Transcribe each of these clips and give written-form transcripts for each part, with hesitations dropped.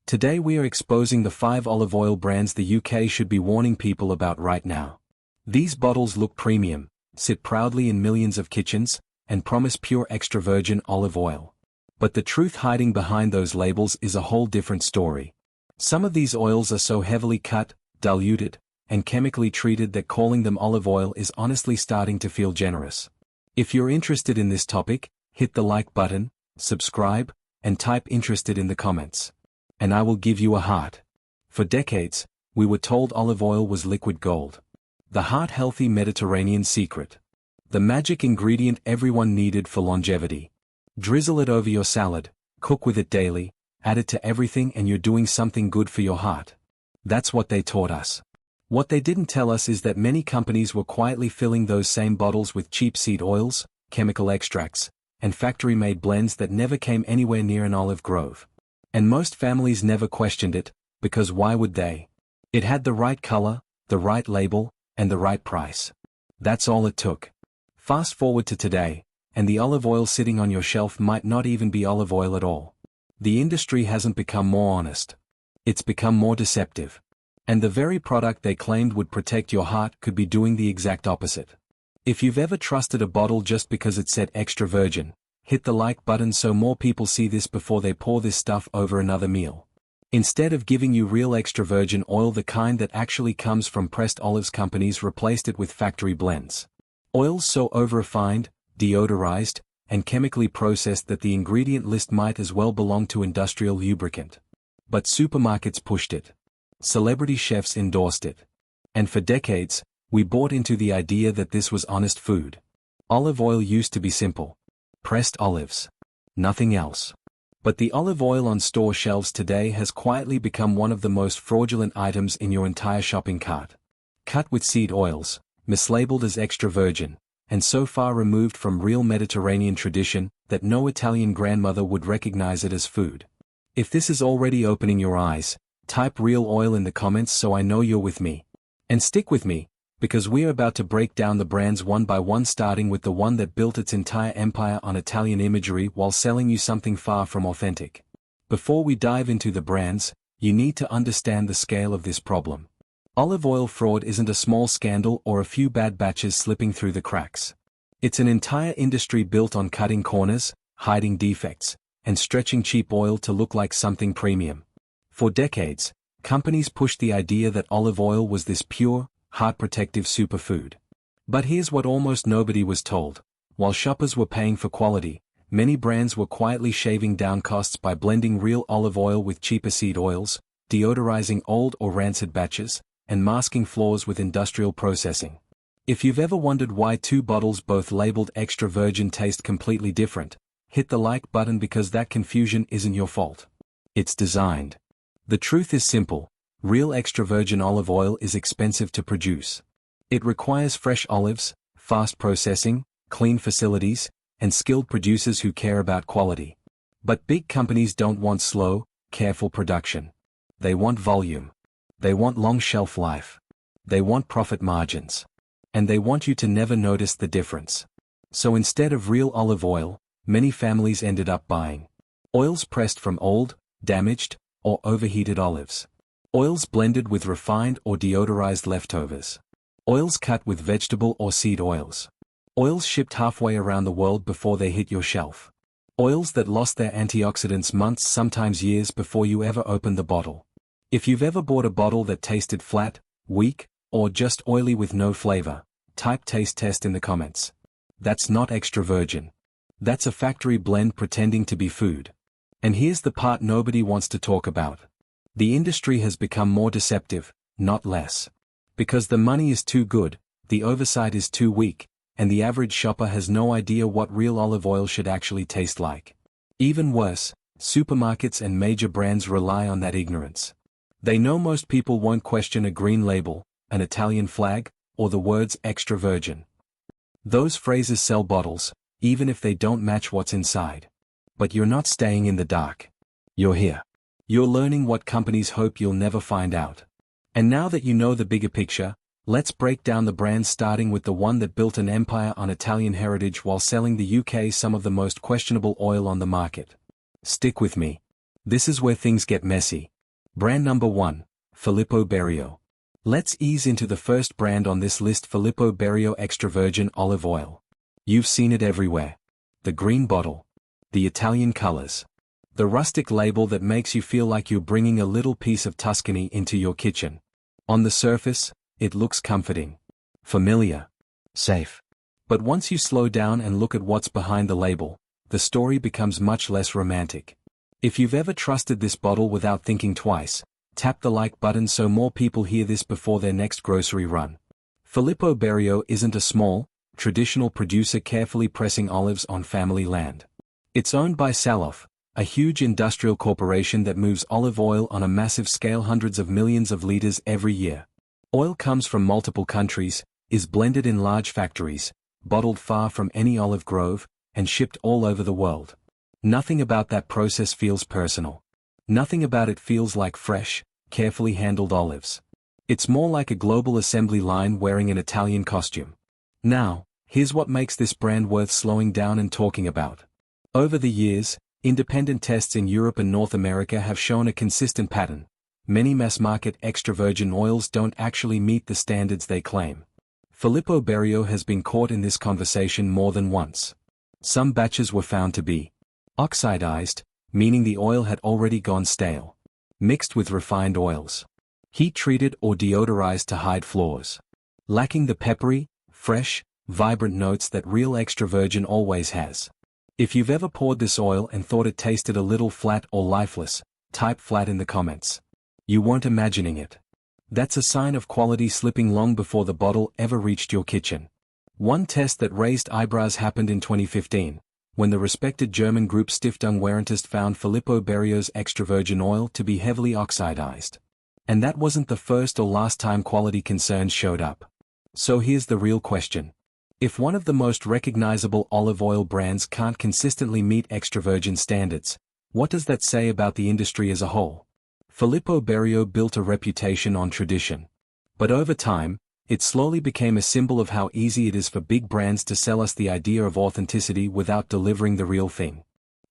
Today we are exposing the 5 olive oil brands the UK should be warning people about right now. These bottles look premium, sit proudly in millions of kitchens, and promise pure extra virgin olive oil. But the truth hiding behind those labels is a whole different story. Some of these oils are so heavily cut, diluted, and chemically treated that calling them olive oil is honestly starting to feel generous. If you're interested in this topic, hit the like button, subscribe, and type interested in the comments. And I will give you a heart. For decades, we were told olive oil was liquid gold. The heart-healthy Mediterranean secret. The magic ingredient everyone needed for longevity. Drizzle it over your salad, cook with it daily, add it to everything and you're doing something good for your heart. That's what they taught us. What they didn't tell us is that many companies were quietly filling those same bottles with cheap seed oils, chemical extracts, and factory-made blends that never came anywhere near an olive grove. And most families never questioned it, because why would they? It had the right color, the right label, and the right price. That's all it took. Fast forward to today, and the olive oil sitting on your shelf might not even be olive oil at all. The industry hasn't become more honest. It's become more deceptive. And the very product they claimed would protect your heart could be doing the exact opposite. If you've ever trusted a bottle just because it said extra virgin, hit the like button so more people see this before they pour this stuff over another meal. Instead of giving you real extra virgin oil, the kind that actually comes from pressed olives, companies replaced it with factory blends. Oils so over-refined, deodorized, and chemically processed that the ingredient list might as well belong to industrial lubricant. But supermarkets pushed it. Celebrity chefs endorsed it. And for decades, we bought into the idea that this was honest food. Olive oil used to be simple. Pressed olives. Nothing else. But the olive oil on store shelves today has quietly become one of the most fraudulent items in your entire shopping cart. Cut with seed oils, mislabeled as extra virgin, and so far removed from real Mediterranean tradition that no Italian grandmother would recognize it as food. If this is already opening your eyes, type real oil in the comments so I know you're with me. And stick with me, because we're about to break down the brands one by one, starting with the one that built its entire empire on Italian imagery while selling you something far from authentic. Before we dive into the brands, you need to understand the scale of this problem. Olive oil fraud isn't a small scandal or a few bad batches slipping through the cracks. It's an entire industry built on cutting corners, hiding defects, and stretching cheap oil to look like something premium. For decades, companies pushed the idea that olive oil was this pure, heart-protective superfood. But here's what almost nobody was told. While shoppers were paying for quality, many brands were quietly shaving down costs by blending real olive oil with cheaper seed oils, deodorizing old or rancid batches, and masking flaws with industrial processing. If you've ever wondered why 2 bottles both labeled extra virgin taste completely different, hit the like button because that confusion isn't your fault. It's designed. The truth is simple. Real extra virgin olive oil is expensive to produce. It requires fresh olives, fast processing, clean facilities, and skilled producers who care about quality. But big companies don't want slow, careful production. They want volume. They want long shelf life. They want profit margins. And they want you to never notice the difference. So instead of real olive oil, many families ended up buying oils pressed from old, damaged, or overheated olives. Oils blended with refined or deodorized leftovers. Oils cut with vegetable or seed oils. Oils shipped halfway around the world before they hit your shelf. Oils that lost their antioxidants months, sometimes years before you ever opened the bottle. If you've ever bought a bottle that tasted flat, weak, or just oily with no flavor, type taste test in the comments. That's not extra virgin. That's a factory blend pretending to be food. And here's the part nobody wants to talk about. The industry has become more deceptive, not less. Because the money is too good, the oversight is too weak, and the average shopper has no idea what real olive oil should actually taste like. Even worse, supermarkets and major brands rely on that ignorance. They know most people won't question a green label, an Italian flag, or the words extra virgin. Those phrases sell bottles, even if they don't match what's inside. But you're not staying in the dark. You're here. You're learning what companies hope you'll never find out. And now that you know the bigger picture, let's break down the brands, starting with the one that built an empire on Italian heritage while selling the UK some of the most questionable oil on the market. Stick with me. This is where things get messy, Brand number 1, Filippo Berio. Let's ease into the first brand on this list, Filippo Berio Extra Virgin Olive Oil. You've seen it everywhere. The green bottle. The Italian colors. The rustic label that makes you feel like you're bringing a little piece of Tuscany into your kitchen. On the surface, it looks comforting, familiar, safe. But once you slow down and look at what's behind the label, the story becomes much less romantic. If you've ever trusted this bottle without thinking twice, tap the like button so more people hear this before their next grocery run. Filippo Berio isn't a small, traditional producer carefully pressing olives on family land. It's owned by Salof, a huge industrial corporation that moves olive oil on a massive scale, hundreds of millions of liters every year. Oil comes from multiple countries, is blended in large factories, bottled far from any olive grove, and shipped all over the world. Nothing about that process feels personal. Nothing about it feels like fresh, carefully handled olives. It's more like a global assembly line wearing an Italian costume. Now, here's what makes this brand worth slowing down and talking about. Over the years, independent tests in Europe and North America have shown a consistent pattern. Many mass-market extra virgin oils don't actually meet the standards they claim. Filippo Berio has been caught in this conversation more than once. Some batches were found to be oxidized, meaning the oil had already gone stale, mixed with refined oils, heat-treated or deodorized to hide flaws, lacking the peppery, fresh, vibrant notes that real extra virgin always has. If you've ever poured this oil and thought it tasted a little flat or lifeless, type flat in the comments. You weren't imagining it. That's a sign of quality slipping long before the bottle ever reached your kitchen. One test that raised eyebrows happened in 2015, when the respected German group Stiftung Warentest found Filippo Berio's extra virgin oil to be heavily oxidized. And that wasn't the first or last time quality concerns showed up. So here's the real question. If one of the most recognizable olive oil brands can't consistently meet extra virgin standards, what does that say about the industry as a whole? Filippo Berio built a reputation on tradition. But over time, it slowly became a symbol of how easy it is for big brands to sell us the idea of authenticity without delivering the real thing.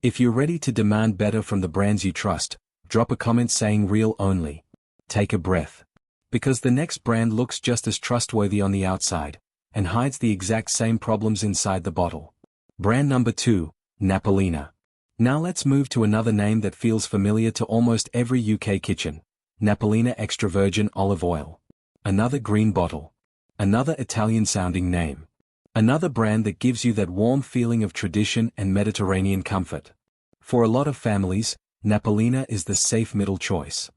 If you're ready to demand better from the brands you trust, drop a comment saying real only. Take a breath. Because the next brand looks just as trustworthy on the outside, and hides the exact same problems inside the bottle. Brand number 2, Napolina. Now let's move to another name that feels familiar to almost every UK kitchen. Napolina Extra Virgin Olive Oil. Another green bottle. Another Italian-sounding name. Another brand that gives you that warm feeling of tradition and Mediterranean comfort. For a lot of families, Napolina is the safe middle choice.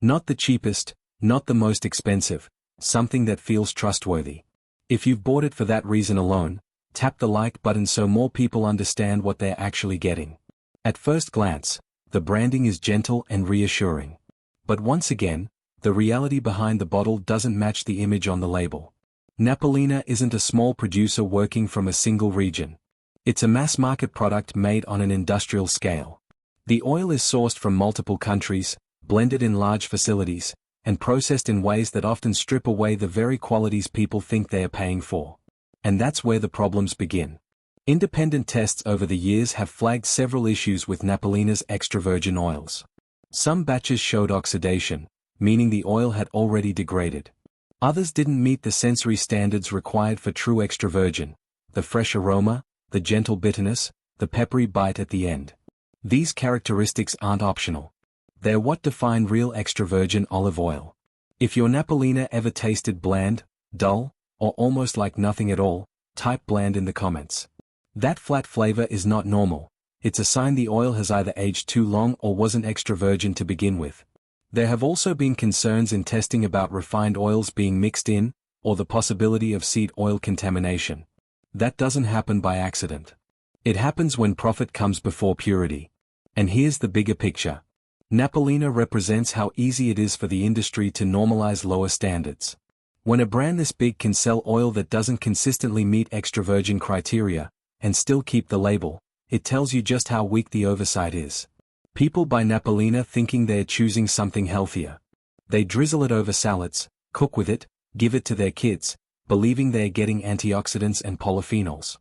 Not the cheapest, not the most expensive, something that feels trustworthy. If you've bought it for that reason alone, tap the like button so more people understand what they're actually getting. At first glance, the branding is gentle and reassuring. But once again, the reality behind the bottle doesn't match the image on the label. Napolina isn't a small producer working from a single region. It's a mass-market product made on an industrial scale. The oil is sourced from multiple countries, blended in large facilities, and processed in ways that often strip away the very qualities people think they are paying for. And that's where the problems begin. Independent tests over the years have flagged several issues with Napolina's extra virgin oils. Some batches showed oxidation, meaning the oil had already degraded. Others didn't meet the sensory standards required for true extra virgin, the fresh aroma, the gentle bitterness, the peppery bite at the end. These characteristics aren't optional. They're what define real extra virgin olive oil. If your Napolina ever tasted bland, dull, or almost like nothing at all, type bland in the comments. That flat flavor is not normal. It's a sign the oil has either aged too long or wasn't extra virgin to begin with. There have also been concerns in testing about refined oils being mixed in, or the possibility of seed oil contamination. That doesn't happen by accident. It happens when profit comes before purity. And here's the bigger picture. Napolina represents how easy it is for the industry to normalize lower standards. When a brand this big can sell oil that doesn't consistently meet extra virgin criteria, and still keep the label, it tells you just how weak the oversight is. People buy Napolina thinking they're choosing something healthier. They drizzle it over salads, cook with it, give it to their kids, believing they're getting antioxidants and polyphenols.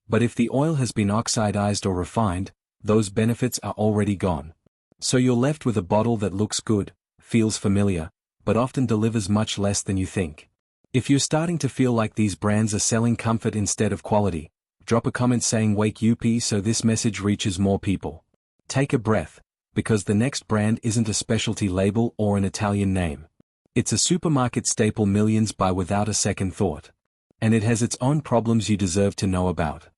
But if the oil has been oxidized or refined, those benefits are already gone. So you're left with a bottle that looks good, feels familiar, but often delivers much less than you think. If you're starting to feel like these brands are selling comfort instead of quality, drop a comment saying "Wake UP" so this message reaches more people. Take a breath, because the next brand isn't a specialty label or an Italian name. It's a supermarket staple millions buy without a second thought. And it has its own problems you deserve to know about.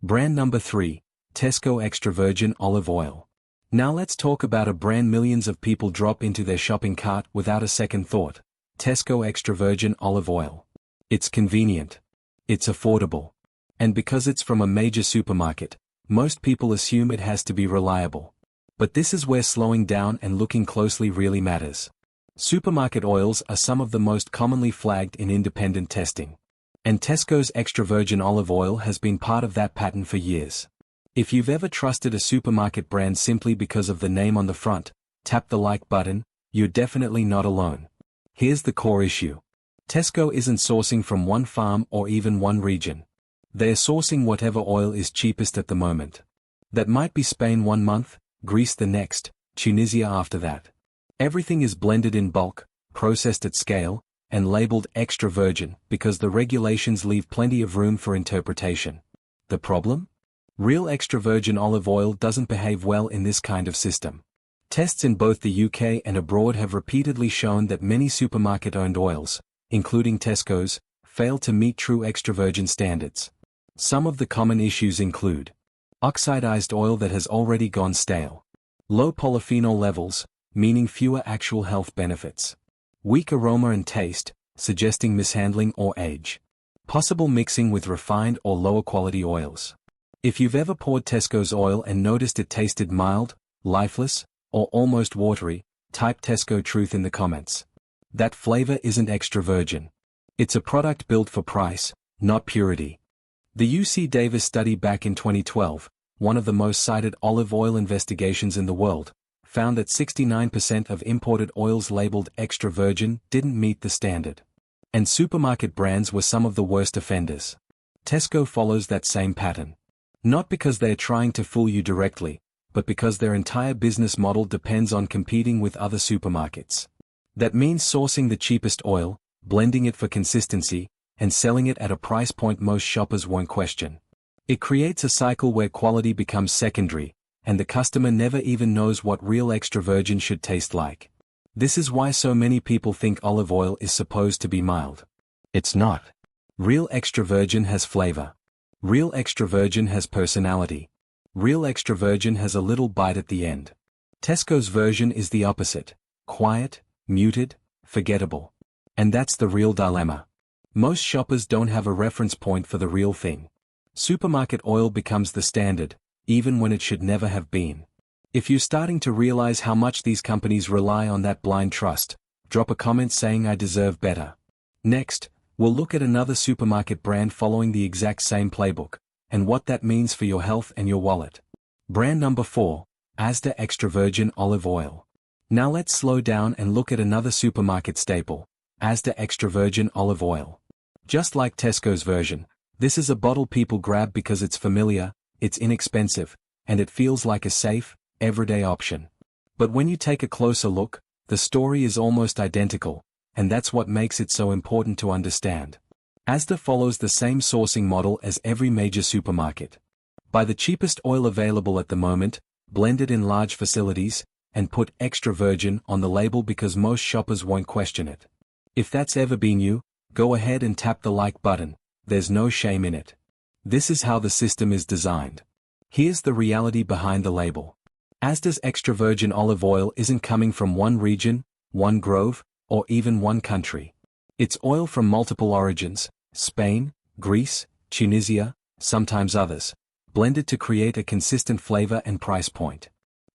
Brand number 3, Tesco Extra Virgin Olive Oil. Now let's talk about a brand millions of people drop into their shopping cart without a second thought. Tesco Extra Virgin Olive Oil. It's convenient. It's affordable. And because it's from a major supermarket, most people assume it has to be reliable. But this is where slowing down and looking closely really matters. Supermarket oils are some of the most commonly flagged in independent testing. And Tesco's Extra Virgin Olive Oil has been part of that pattern for years. If you've ever trusted a supermarket brand simply because of the name on the front, tap the like button, you're definitely not alone. Here's the core issue. Tesco isn't sourcing from one farm or even one region. They're sourcing whatever oil is cheapest at the moment. That might be Spain one month, Greece the next, Tunisia after that. Everything is blended in bulk, processed at scale, and labeled extra virgin because the regulations leave plenty of room for interpretation. The problem? Real extra virgin olive oil doesn't behave well in this kind of system. Tests in both the UK and abroad have repeatedly shown that many supermarket-owned oils, including Tesco's, fail to meet true extra virgin standards. Some of the common issues include oxidized oil that has already gone stale, low polyphenol levels, meaning fewer actual health benefits, weak aroma and taste, suggesting mishandling or age, possible mixing with refined or lower quality oils. If you've ever poured Tesco's oil and noticed it tasted mild, lifeless, or almost watery, type Tesco Truth in the comments. That flavor isn't extra virgin. It's a product built for price, not purity. The UC Davis study back in 2012, one of the most cited olive oil investigations in the world, found that 69% of imported oils labeled extra virgin didn't meet the standard. And supermarket brands were some of the worst offenders. Tesco follows that same pattern. Not because they're trying to fool you directly, but because their entire business model depends on competing with other supermarkets. That means sourcing the cheapest oil, blending it for consistency, and selling it at a price point most shoppers won't question. It creates a cycle where quality becomes secondary, and the customer never even knows what real extra virgin should taste like. This is why so many people think olive oil is supposed to be mild. It's not. Real extra virgin has flavor. Real extra virgin has personality. Real extra virgin has a little bite at the end. Tesco's version is the opposite. Quiet, muted, forgettable. And that's the real dilemma. Most shoppers don't have a reference point for the real thing. Supermarket oil becomes the standard, even when it should never have been. If you're starting to realize how much these companies rely on that blind trust, drop a comment saying "I deserve better." Next, we'll look at another supermarket brand following the exact same playbook, and what that means for your health and your wallet. Brand number 4, Asda Extra Virgin Olive Oil. Now let's slow down and look at another supermarket staple, Asda Extra Virgin Olive Oil. Just like Tesco's version, this is a bottle people grab because it's familiar, it's inexpensive, and it feels like a safe, everyday option. But when you take a closer look, the story is almost identical, and that's what makes it so important to understand. Asda follows the same sourcing model as every major supermarket. Buy the cheapest oil available at the moment, blend it in large facilities, and put extra virgin on the label because most shoppers won't question it. If that's ever been you, go ahead and tap the like button, there's no shame in it. This is how the system is designed. Here's the reality behind the label. Asda's extra virgin olive oil isn't coming from one region, one grove, or even one country. It's oil from multiple origins, Spain, Greece, Tunisia, sometimes others, blended to create a consistent flavor and price point.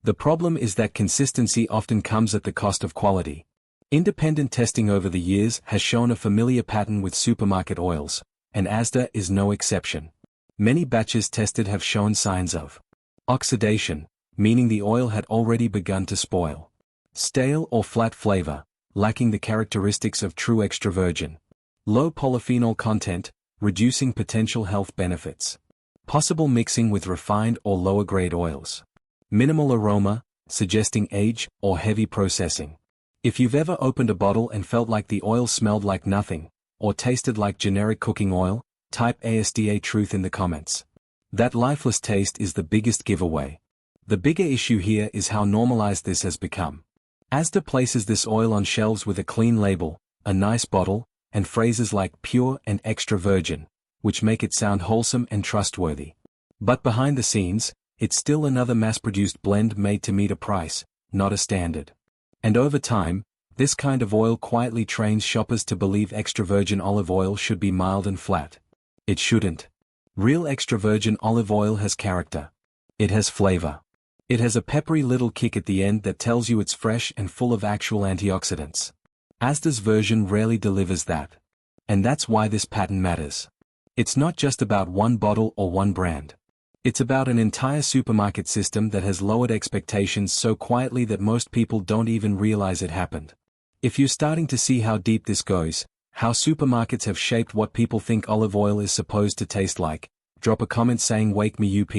The problem is that consistency often comes at the cost of quality. Independent testing over the years has shown a familiar pattern with supermarket oils, and Asda is no exception. Many batches tested have shown signs of oxidation, meaning the oil had already begun to spoil. Stale or flat flavor, lacking the characteristics of true extra virgin. Low polyphenol content, reducing potential health benefits. Possible mixing with refined or lower-grade oils. Minimal aroma, suggesting age or heavy processing. If you've ever opened a bottle and felt like the oil smelled like nothing, or tasted like generic cooking oil, type ASDA truth in the comments. That lifeless taste is the biggest giveaway. The bigger issue here is how normalized this has become. Asda places this oil on shelves with a clean label, a nice bottle, and phrases like pure and extra virgin, which make it sound wholesome and trustworthy. But behind the scenes, it's still another mass-produced blend made to meet a price, not a standard. And over time, this kind of oil quietly trains shoppers to believe extra virgin olive oil should be mild and flat. It shouldn't. Real extra virgin olive oil has character. It has flavor. It has a peppery little kick at the end that tells you it's fresh and full of actual antioxidants. Asda's version rarely delivers that. And that's why this pattern matters. It's not just about one bottle or one brand. It's about an entire supermarket system that has lowered expectations so quietly that most people don't even realize it happened. If you're starting to see how deep this goes, how supermarkets have shaped what people think olive oil is supposed to taste like, drop a comment saying "Wake me up."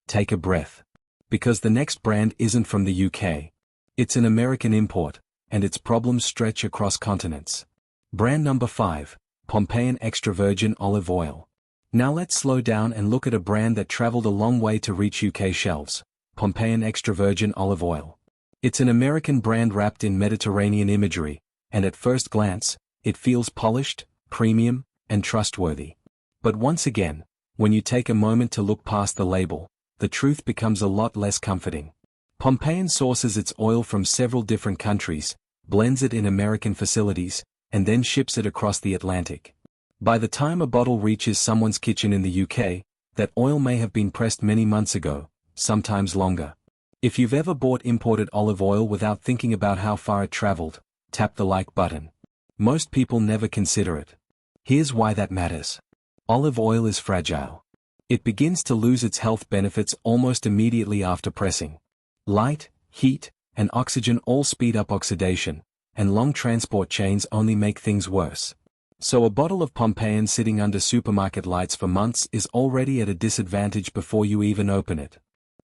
Take a breath. Because the next brand isn't from the UK. It's an American import, and its problems stretch across continents. Brand number 5, Pompeian Extra Virgin Olive Oil. Now let's slow down and look at a brand that traveled a long way to reach UK shelves, Pompeian Extra Virgin Olive Oil. It's an American brand wrapped in Mediterranean imagery, and at first glance, it feels polished, premium, and trustworthy. But once again, when you take a moment to look past the label, the truth becomes a lot less comforting. Pompeian sources its oil from several different countries, blends it in American facilities, and then ships it across the Atlantic. By the time a bottle reaches someone's kitchen in the UK, that oil may have been pressed many months ago, sometimes longer. If you've ever bought imported olive oil without thinking about how far it traveled, tap the like button. Most people never consider it. Here's why that matters. Olive oil is fragile. It begins to lose its health benefits almost immediately after pressing. Light, heat, and oxygen all speed up oxidation, and long transport chains only make things worse. So a bottle of Pompeian sitting under supermarket lights for months is already at a disadvantage before you even open it.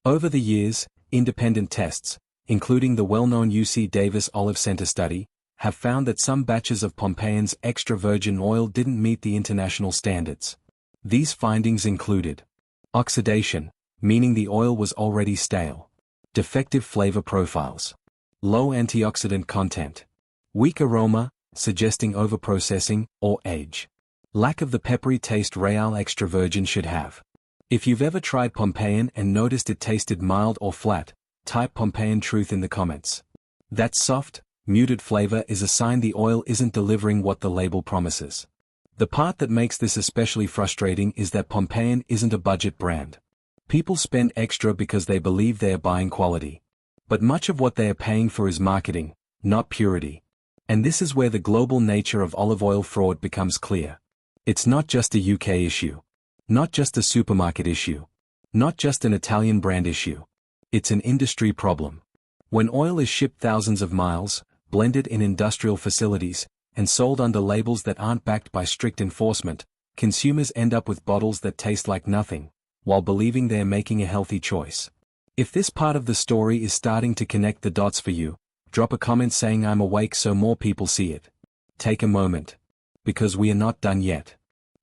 Over the years, independent tests, including the well-known UC Davis Olive Center study, have found that some batches of Pompeian's extra virgin oil didn't meet the international standards. These findings included oxidation, meaning the oil was already stale, defective flavor profiles, low antioxidant content, weak aroma, suggesting overprocessing or age, lack of the peppery taste Real Extra Virgin should have. If you've ever tried Pompeian and noticed it tasted mild or flat, type Pompeian truth in the comments. That soft, muted flavor is a sign the oil isn't delivering what the label promises. The part that makes this especially frustrating is that Pompeian isn't a budget brand. People spend extra because they believe they are buying quality. But much of what they are paying for is marketing, not purity. And this is where the global nature of olive oil fraud becomes clear. It's not just a UK issue. Not just a supermarket issue. Not just an Italian brand issue. It's an industry problem. When oil is shipped thousands of miles, blended in industrial facilities, and sold under labels that aren't backed by strict enforcement, consumers end up with bottles that taste like nothing, while believing they are making a healthy choice. If this part of the story is starting to connect the dots for you, drop a comment saying "I'm awake" so more people see it. Take a moment. Because we are not done yet.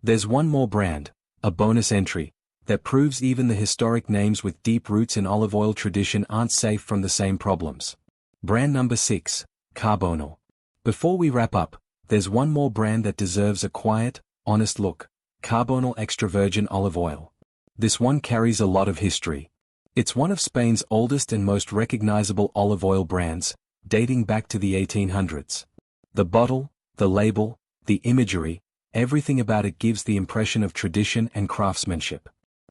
There's one more brand, a bonus entry, that proves even the historic names with deep roots in olive oil tradition aren't safe from the same problems. Brand number 6, Carbonel. Before we wrap up, there's one more brand that deserves a quiet, honest look, Carbonel Extra Virgin Olive Oil. This one carries a lot of history. It's one of Spain's oldest and most recognizable olive oil brands, dating back to the 1800s. The bottle, the label, the imagery, everything about it gives the impression of tradition and craftsmanship.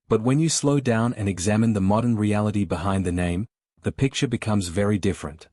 But when you slow down and examine the modern reality behind the name, the picture becomes very different.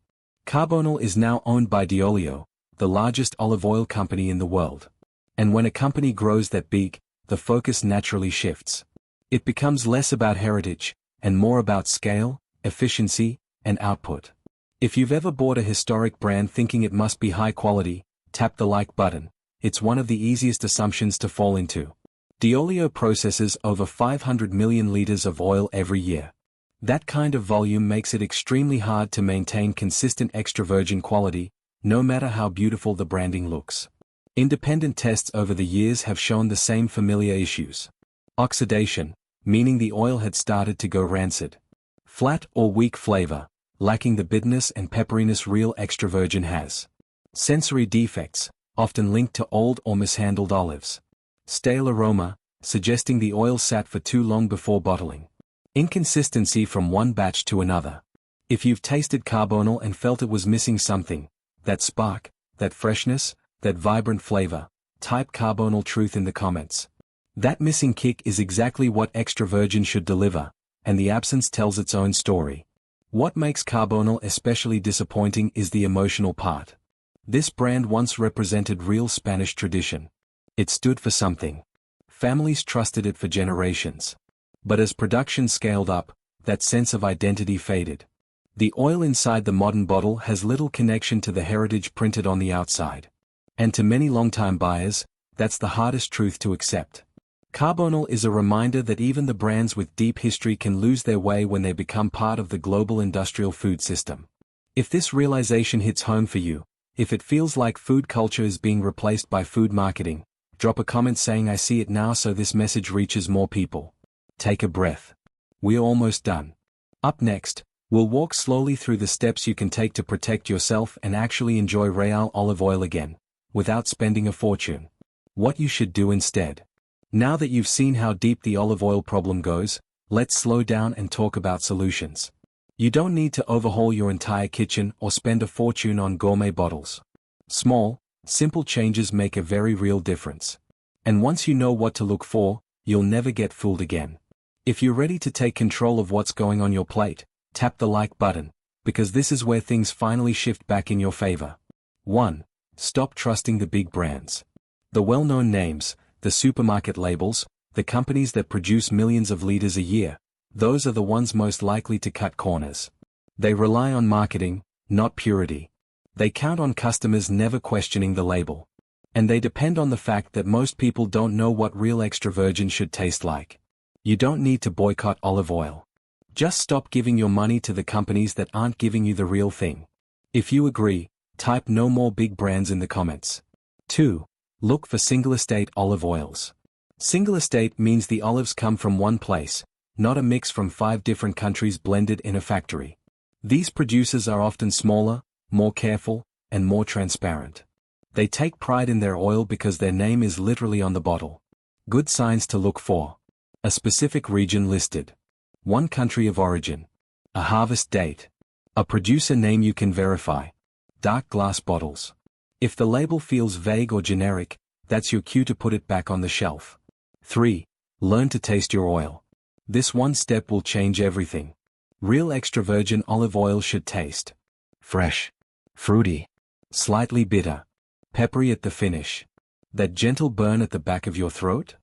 Carbonel is now owned by D'Olio, the largest olive oil company in the world. And when a company grows that big, the focus naturally shifts. It becomes less about heritage, and more about scale, efficiency, and output. If you've ever bought a historic brand thinking it must be high quality, tap the like button. It's one of the easiest assumptions to fall into. D'Olio processes over 500 million liters of oil every year. That kind of volume makes it extremely hard to maintain consistent extra virgin quality, no matter how beautiful the branding looks. Independent tests over the years have shown the same familiar issues. Oxidation, meaning the oil had started to go rancid. Flat or weak flavor, lacking the bitterness and pepperiness real extra virgin has. Sensory defects, often linked to old or mishandled olives. Stale aroma, suggesting the oil sat for too long before bottling. Inconsistency from one batch to another. If you've tasted Carbonel and felt it was missing something, that spark, that freshness, that vibrant flavor, type Carbonel Truth in the comments. That missing kick is exactly what extra virgin should deliver, and the absence tells its own story. What makes Carbonel especially disappointing is the emotional part. This brand once represented real Spanish tradition. It stood for something. Families trusted it for generations. But as production scaled up, that sense of identity faded. The oil inside the modern bottle has little connection to the heritage printed on the outside. And to many longtime buyers, that's the hardest truth to accept. Carbonel is a reminder that even the brands with deep history can lose their way when they become part of the global industrial food system. If this realization hits home for you, if it feels like food culture is being replaced by food marketing, drop a comment saying I see it now so this message reaches more people. Take a breath. We're almost done. Up next, we'll walk slowly through the steps you can take to protect yourself and actually enjoy Real olive oil again, without spending a fortune. What you should do instead. Now that you've seen how deep the olive oil problem goes, let's slow down and talk about solutions. You don't need to overhaul your entire kitchen or spend a fortune on gourmet bottles. Small, simple changes make a very real difference. And once you know what to look for, you'll never get fooled again. If you're ready to take control of what's going on your plate, tap the like button, because this is where things finally shift back in your favor. 1. Stop trusting the big brands. The well-known names, the supermarket labels, the companies that produce millions of liters a year, those are the ones most likely to cut corners. They rely on marketing, not purity. They count on customers never questioning the label. And they depend on the fact that most people don't know what real extra virgin should taste like. You don't need to boycott olive oil. Just stop giving your money to the companies that aren't giving you the real thing. If you agree, type no more big brands in the comments. 2. Look for single estate olive oils. Single estate means the olives come from one place, not a mix from 5 different countries blended in a factory. These producers are often smaller, more careful, and more transparent. They take pride in their oil because their name is literally on the bottle. Good signs to look for. A specific region listed. One country of origin. A harvest date. A producer name you can verify. Dark glass bottles. If the label feels vague or generic, that's your cue to put it back on the shelf. 3. Learn to taste your oil. This one step will change everything. Real extra virgin olive oil should taste fresh, fruity, slightly bitter, peppery at the finish. That gentle burn at the back of your throat?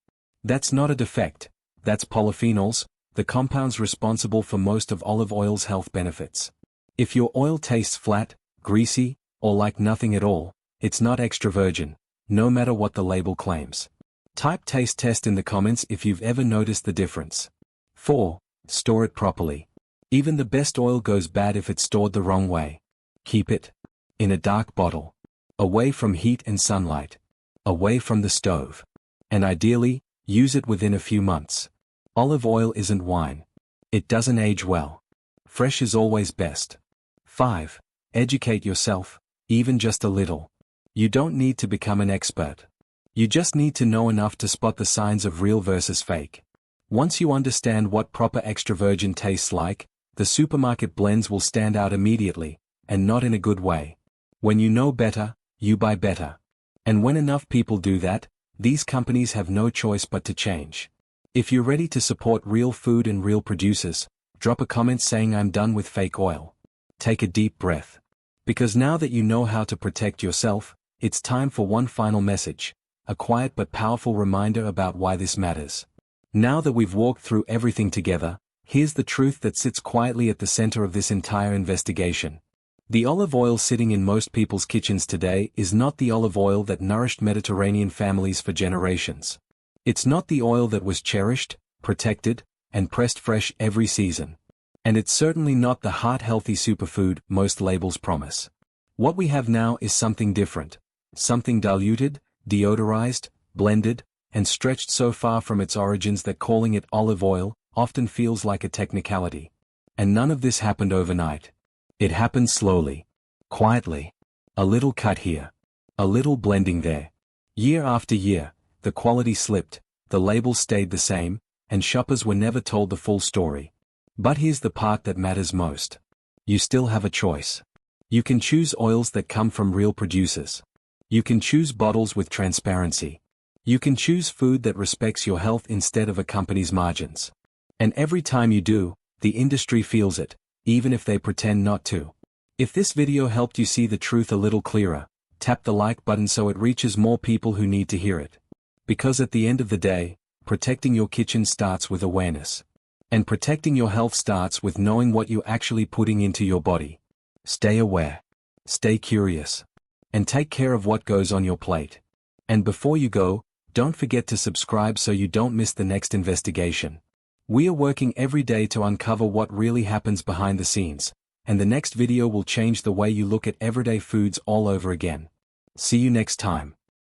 That's not a defect, that's polyphenols, the compounds responsible for most of olive oil's health benefits. If your oil tastes flat, greasy, or like nothing at all, it's not extra virgin, no matter what the label claims. Type taste test in the comments if you've ever noticed the difference. 4. Store it properly. Even the best oil goes bad if it's stored the wrong way. Keep it in a dark bottle, away from heat and sunlight, away from the stove, and ideally, use it within a few months. Olive oil isn't wine. It doesn't age well. Fresh is always best. 5. Educate yourself, even just a little. You don't need to become an expert. You just need to know enough to spot the signs of real versus fake. Once you understand what proper extra virgin tastes like, the supermarket blends will stand out immediately, and not in a good way. When you know better, you buy better. And when enough people do that, these companies have no choice but to change. If you're ready to support real food and real producers, drop a comment saying I'm done with fake oil. Take a deep breath. Because now that you know how to protect yourself, it's time for one final message, a quiet but powerful reminder about why this matters. Now that we've walked through everything together, here's the truth that sits quietly at the center of this entire investigation. The olive oil sitting in most people's kitchens today is not the olive oil that nourished Mediterranean families for generations. It's not the oil that was cherished, protected, and pressed fresh every season. And it's certainly not the heart-healthy superfood most labels promise. What we have now is something different. Something diluted, deodorized, blended, and stretched so far from its origins that calling it olive oil often feels like a technicality. And none of this happened overnight. It happened slowly. Quietly. A little cut here. A little blending there. Year after year, the quality slipped, the labels stayed the same, and shoppers were never told the full story. But here's the part that matters most. You still have a choice. You can choose oils that come from real producers. You can choose bottles with transparency. You can choose food that respects your health instead of a company's margins. And every time you do, the industry feels it, even if they pretend not to. If this video helped you see the truth a little clearer, tap the like button so it reaches more people who need to hear it. Because at the end of the day, protecting your kitchen starts with awareness. And protecting your health starts with knowing what you're actually putting into your body. Stay aware. Stay curious. And take care of what goes on your plate. And before you go, don't forget to subscribe so you don't miss the next investigation. We are working every day to uncover what really happens behind the scenes, and the next video will change the way you look at everyday foods all over again. See you next time.